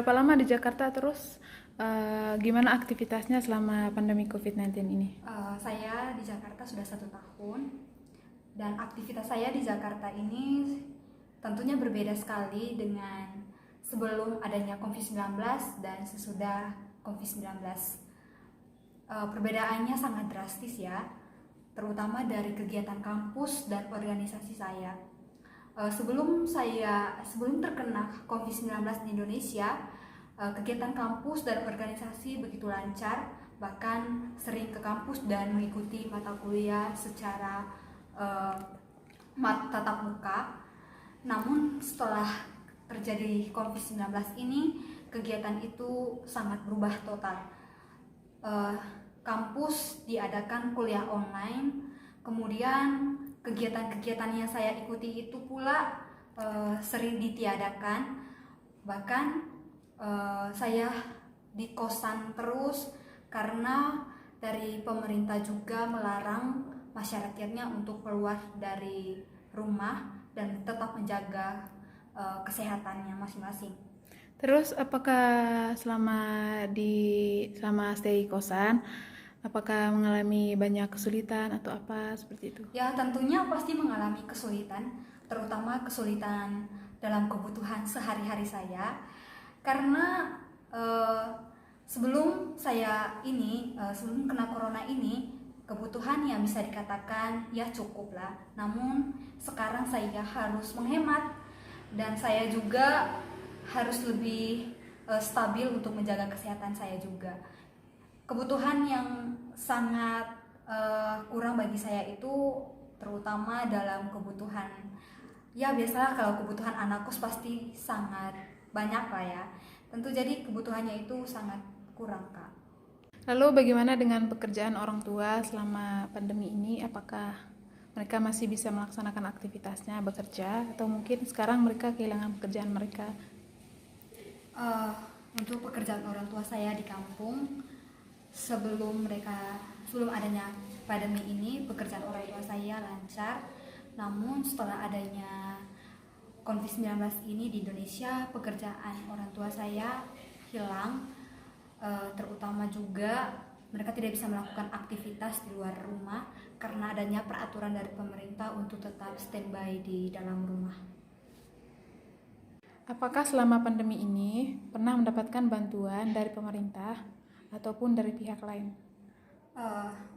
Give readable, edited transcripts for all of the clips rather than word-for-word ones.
berapa lama di Jakarta, terus gimana aktivitasnya selama pandemi COVID-19 ini? Saya di Jakarta sudah 1 tahun dan aktivitas saya di Jakarta ini tentunya berbeda sekali dengan sebelum adanya COVID-19 dan sesudah COVID-19. Perbedaannya sangat drastis ya, terutama dari kegiatan kampus dan organisasi saya. Sebelum terkena COVID-19 di Indonesia, kegiatan kampus dan organisasi begitu lancar, bahkan sering ke kampus dan mengikuti mata kuliah secara tatap muka. Namun setelah terjadi COVID-19 ini, kegiatan itu sangat berubah total. Kampus diadakan kuliah online, kemudian kegiatan-kegiatan yang saya ikuti itu pula sering ditiadakan. Bahkan saya di kosan terus karena dari pemerintah juga melarang masyarakatnya untuk keluar dari rumah dan tetap menjaga kesehatannya masing-masing. Terus apakah selama stay kosan, apakah mengalami banyak kesulitan atau apa seperti itu? Ya, tentunya pasti mengalami kesulitan, terutama kesulitan dalam kebutuhan sehari-hari saya. Karena sebelum kena corona ini, kebutuhan yang bisa dikatakan ya cukup lah. Namun sekarang saya harus menghemat dan saya juga harus lebih stabil untuk menjaga kesehatan saya juga. Kebutuhan yang sangat kurang bagi saya itu terutama dalam kebutuhan, ya biasalah kalau kebutuhan anak kos pasti sangat banyak lah ya. Tentu jadi kebutuhannya itu sangat kurang, Kak. Lalu bagaimana dengan pekerjaan orang tua selama pandemi ini? Apakah mereka masih bisa melaksanakan aktivitasnya bekerja, atau mungkin sekarang mereka kehilangan pekerjaan mereka? Untuk pekerjaan orang tua saya di kampung, sebelum adanya pandemi ini, pekerjaan orang tua saya lancar. Namun setelah adanya COVID-19 ini di Indonesia, pekerjaan orang tua saya hilang. Terutama juga mereka tidak bisa melakukan aktivitas di luar rumah karena adanya peraturan dari pemerintah untuk tetap standby di dalam rumah. Apakah selama pandemi ini pernah mendapatkan bantuan dari pemerintah ataupun dari pihak lain?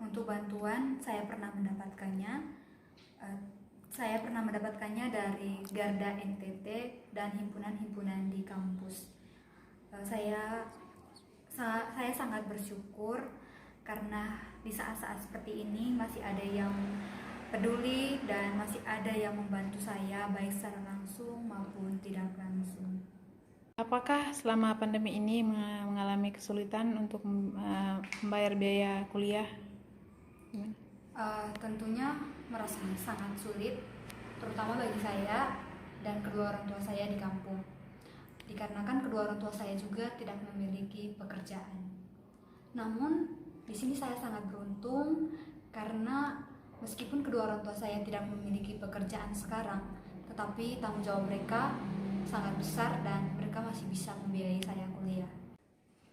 Untuk bantuan saya pernah mendapatkannya. Saya pernah mendapatkannya dari Garda NTT dan himpunan-himpunan di kampus. Saya sangat bersyukur karena di saat-saat seperti ini masih ada yang peduli dan masih ada yang membantu saya baik secara langsung maupun tidak langsung. Apakah selama pandemi ini mengalami kesulitan untuk membayar biaya kuliah? Tentunya merasa sangat sulit, terutama bagi saya dan kedua orang tua saya di kampung. Dikarenakan kedua orang tua saya juga tidak memiliki pekerjaan. Namun di sini saya sangat beruntung karena meskipun kedua orang tua saya tidak memiliki pekerjaan sekarang, tetapi tanggung jawab mereka sangat besar dan mereka masih bisa membiayai saya kuliah.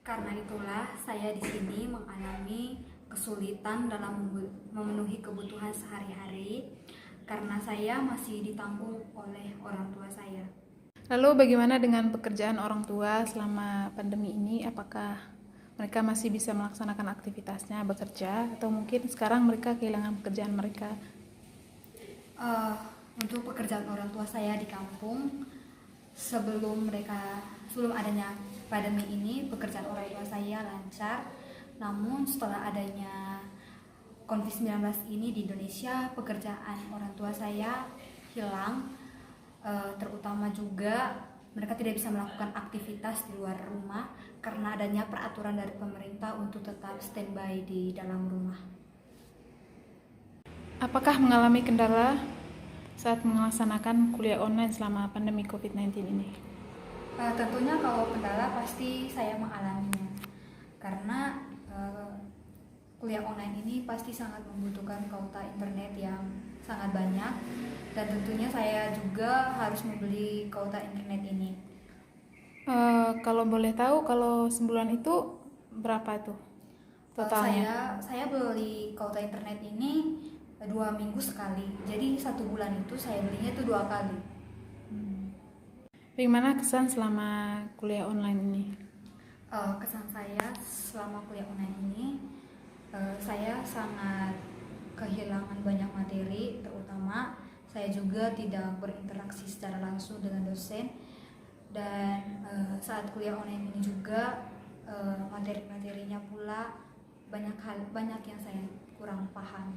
Karena itulah saya di sini mengalami kesulitan dalam memenuhi kebutuhan sehari-hari karena saya masih ditanggung oleh orang tua saya. Lalu bagaimana dengan pekerjaan orang tua selama pandemi ini? Apakah mereka masih bisa melaksanakan aktivitasnya bekerja, atau mungkin sekarang mereka kehilangan pekerjaan mereka? Untuk pekerjaan orang tua saya di kampung, sebelum adanya pandemi ini, pekerjaan orang tua saya lancar. Namun setelah adanya COVID-19 ini di Indonesia, pekerjaan orang tua saya hilang. Terutama juga mereka tidak bisa melakukan aktivitas di luar rumah karena adanya peraturan dari pemerintah untuk tetap standby di dalam rumah. Apakah mengalami kendala saat melaksanakan kuliah online selama pandemi COVID-19 ini? Tentunya kalau kendala pasti saya mengalaminya karena kuliah online ini pasti sangat membutuhkan kuota internet yang sangat banyak, dan tentunya saya juga harus membeli kuota internet ini. Kalau boleh tahu, kalau sebulan itu berapa tuh totalnya? Saya beli kuota internet ini 2 minggu sekali. Jadi 1 bulan itu saya belinya itu 2 kali. Bagaimana kesan selama kuliah online ini? Kesan saya selama kuliah online ini, saya sangat kehilangan banyak materi, terutama saya juga tidak berinteraksi secara langsung dengan dosen. Dan saat kuliah online ini juga materi-materinya pula banyak yang saya kurang paham.